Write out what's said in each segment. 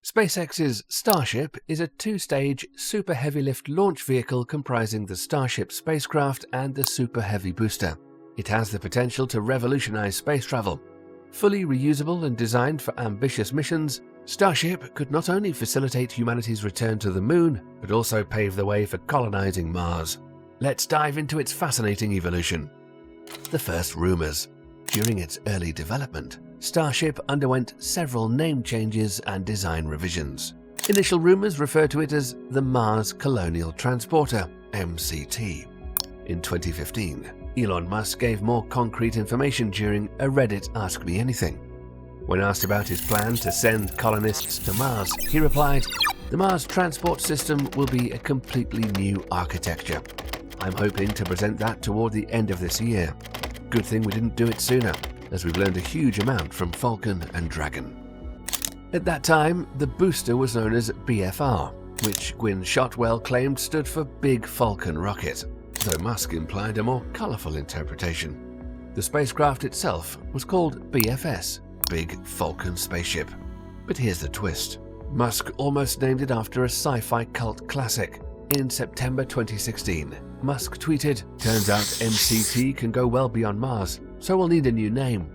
SpaceX's Starship is a two-stage Super Heavy Lift launch vehicle comprising the Starship spacecraft and the Super Heavy booster. It has the potential to revolutionize space travel. Fully reusable and designed for ambitious missions, Starship could not only facilitate humanity's return to the Moon, but also pave the way for colonizing Mars. Let's dive into its fascinating evolution. The first rumors. During its early development, Starship underwent several name changes and design revisions. Initial rumors refer to it as the Mars Colonial Transporter, MCT. In 2015, Elon Musk gave more concrete information during a Reddit Ask Me Anything. When asked about his plan to send colonists to Mars, he replied, "The Mars transport system will be a completely new architecture. I'm hoping to present that toward the end of this year. Good thing we didn't do it sooner, as we've learned a huge amount from Falcon and Dragon." At that time, the booster was known as BFR, which Gwynne Shotwell claimed stood for Big Falcon Rocket, though Musk implied a more colourful interpretation. The spacecraft itself was called BFS, Big Falcon Spaceship. But here's the twist. Musk almost named it after a sci-fi cult classic. In September 2016, Musk tweeted, "Turns out MCT can go well beyond Mars, so we'll need a new name."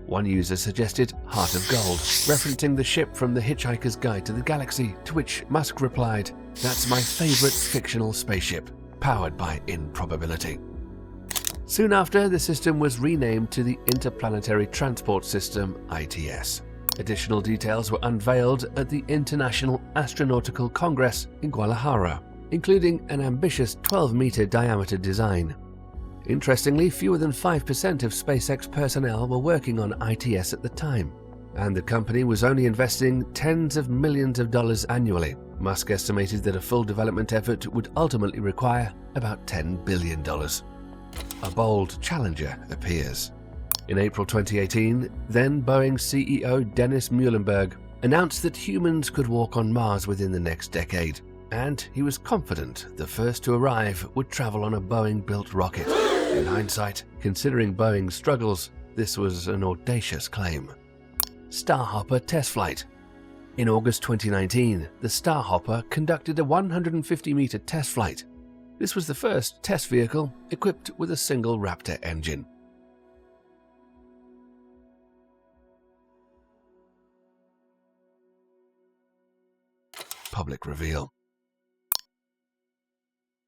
One user suggested Heart of Gold, referencing the ship from The Hitchhiker's Guide to the Galaxy, to which Musk replied, "That's my favourite fictional spaceship, powered by improbability." Soon after, the system was renamed to the Interplanetary Transport System, ITS. Additional details were unveiled at the International Astronautical Congress in Guadalajara, including an ambitious 12-meter diameter design. Interestingly, fewer than 5% of SpaceX personnel were working on ITS at the time, and the company was only investing tens of millions of dollars annually. Musk estimated that a full development effort would ultimately require about $10 billion. A bold challenger appears. In April 2018, then Boeing CEO Dennis Muilenburg announced that humans could walk on Mars within the next decade, and he was confident the first to arrive would travel on a Boeing-built rocket. In hindsight, considering Boeing's struggles, this was an audacious claim. Starhopper test flight. In August 2019, the Starhopper conducted a 150-meter test flight. This was the first test vehicle equipped with a single Raptor engine. Public reveal.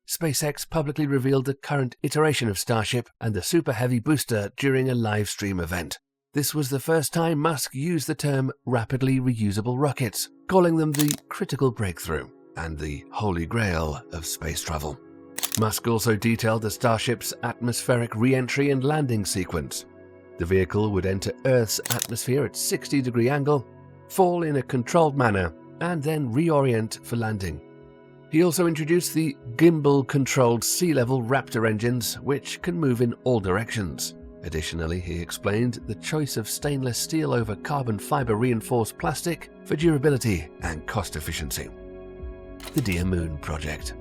SpaceX publicly revealed the current iteration of Starship and the Super Heavy booster during a live stream event. This was the first time Musk used the term rapidly reusable rockets, calling them the critical breakthrough and the holy grail of space travel. Musk also detailed the Starship's atmospheric re-entry and landing sequence. The vehicle would enter Earth's atmosphere at 60-degree angle, fall in a controlled manner, and then reorient for landing. He also introduced the gimbal-controlled sea-level Raptor engines, which can move in all directions. Additionally, he explained the choice of stainless steel over carbon fiber reinforced plastic for durability and cost efficiency. The Dear Moon Project.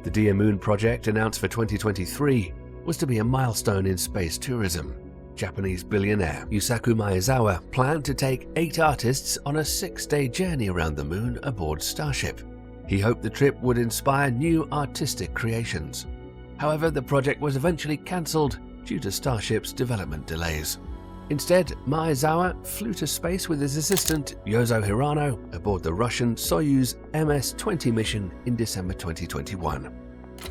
The Dear Moon Project, announced for 2023, was to be a milestone in space tourism. Japanese billionaire Yusaku Maezawa planned to take 8 artists on a 6-day journey around the Moon aboard Starship. He hoped the trip would inspire new artistic creations. However, the project was eventually cancelled due to Starship's development delays. Instead, Maezawa flew to space with his assistant Yozo Hirano aboard the Russian Soyuz MS-20 mission in December 2021.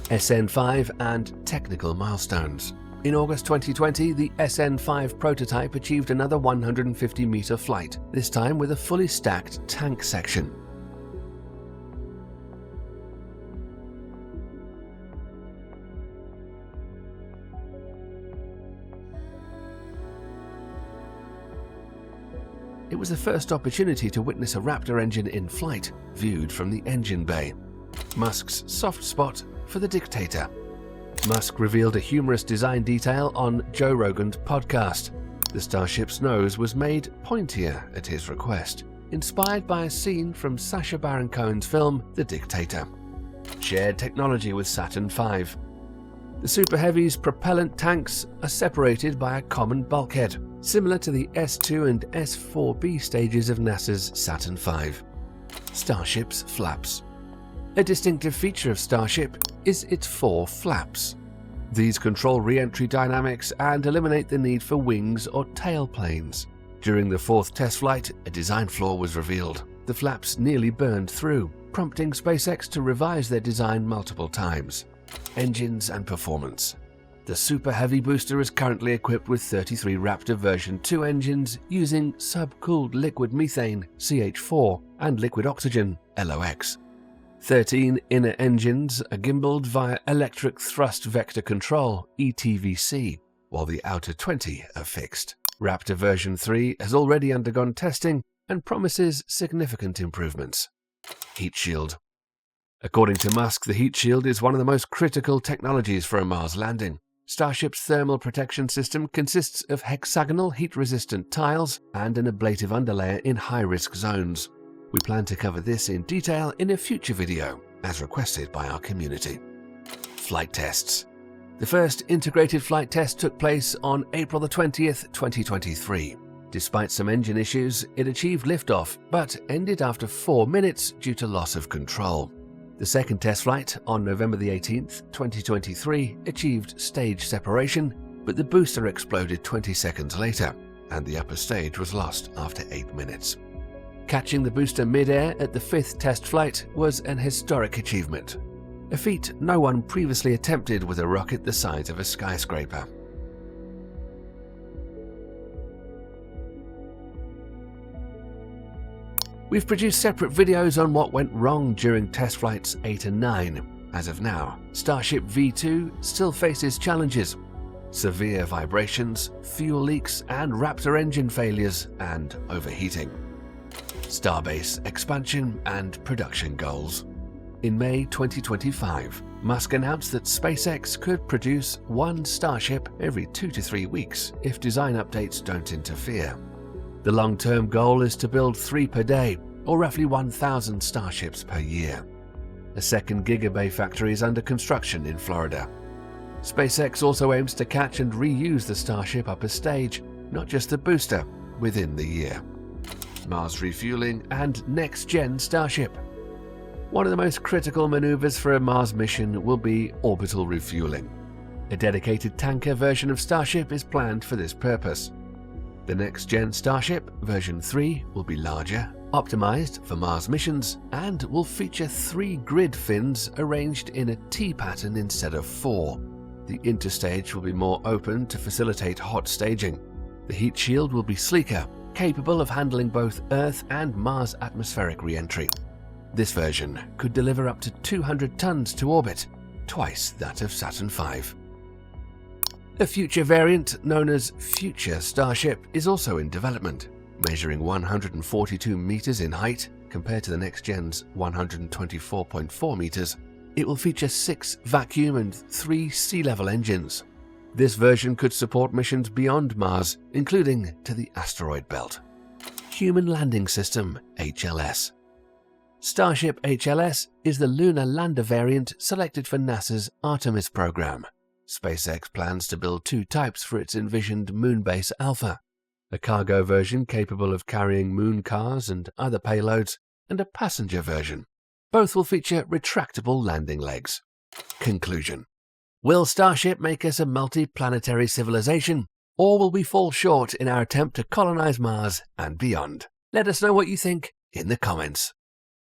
SN5 and technical milestones. In August 2020, the SN5 prototype achieved another 150-meter flight, this time with a fully stacked tank section. It was the first opportunity to witness a Raptor engine in flight, viewed from the engine bay. Musk's soft spot for the Dictator. Musk revealed a humorous design detail on Joe Rogan's podcast. The Starship's nose was made pointier at his request, inspired by a scene from Sacha Baron Cohen's film The Dictator. Shared technology with Saturn V. The Super Heavy's propellant tanks are separated by a common bulkhead, similar to the S2 and S4B stages of NASA's Saturn V. Starship's flaps. A distinctive feature of Starship is its 4 flaps. These control re-entry dynamics and eliminate the need for wings or tail planes. During the 4th test flight, a design flaw was revealed. The flaps nearly burned through, prompting SpaceX to revise their design multiple times. Engines and performance. The Super Heavy booster is currently equipped with 33 Raptor version 2 engines using subcooled liquid methane (CH4) and liquid oxygen (LOX). 13 inner engines are gimbaled via electric thrust vector control (ETVC), while the outer 20 are fixed. Raptor version 3 has already undergone testing and promises significant improvements. Heatshield. According to Musk, the Heatshield is one of the most critical technologies for a Mars landing. Starship's thermal protection system consists of hexagonal heat-resistant tiles and an ablative underlayer in high-risk zones. We plan to cover this in detail in a future video, as requested by our community. Flight tests. The first integrated flight test took place on April 20th, 2023. Despite some engine issues, it achieved liftoff, but ended after 4 minutes due to loss of control. The second test flight, on November 18th, 2023, achieved stage separation, but the booster exploded 20 seconds later, and the upper stage was lost after 8 minutes. Catching the booster mid-air at the 5th test flight was an historic achievement, a feat no one previously attempted with a rocket the size of a skyscraper. We've produced separate videos on what went wrong during test flights 8 and 9. As of now, Starship V2 still faces challenges: severe vibrations, fuel leaks, and Raptor engine failures and overheating. Starbase Expansion and production goals. In May 2025, Musk announced that SpaceX could produce 1 Starship every 2 to 3 weeks if design updates don't interfere. The long-term goal is to build 3 per day, or roughly 1,000 Starships per year. A second Gigabay factory is under construction in Florida. SpaceX also aims to catch and reuse the Starship upper stage, not just the booster, within the year. Mars Refueling and NextGen Starship. One of the most critical maneuvers for a Mars mission will be orbital refueling. A dedicated tanker version of Starship is planned for this purpose. The NextGen Starship version 3 will be larger, optimized for Mars missions, and will feature 3 grid fins arranged in a T pattern instead of 4. The interstage will be more open to facilitate hot staging. The heat shield will be sleeker, capable of handling both Earth and Mars atmospheric re-entry. This version could deliver up to 200 tons to orbit, twice that of Saturn V. A future variant known as Future Starship is also in development, measuring 142 meters in height compared to the NextGen's 124.4 meters. It will feature 6 vacuum and 3 sea-level engines. This version could support missions beyond Mars, including to the asteroid belt. Human Landing System (HLS). Starship HLS is the lunar lander variant selected for NASA's Artemis program. SpaceX plans to build 2 types for its envisioned Moonbase Alpha: a cargo version capable of carrying moon cars and other payloads, and a passenger version. Both will feature retractable landing legs. Conclusion. Will Starship make us a multi-planetary civilization, or will we fall short in our attempt to colonize Mars and beyond? Let us know what you think in the comments.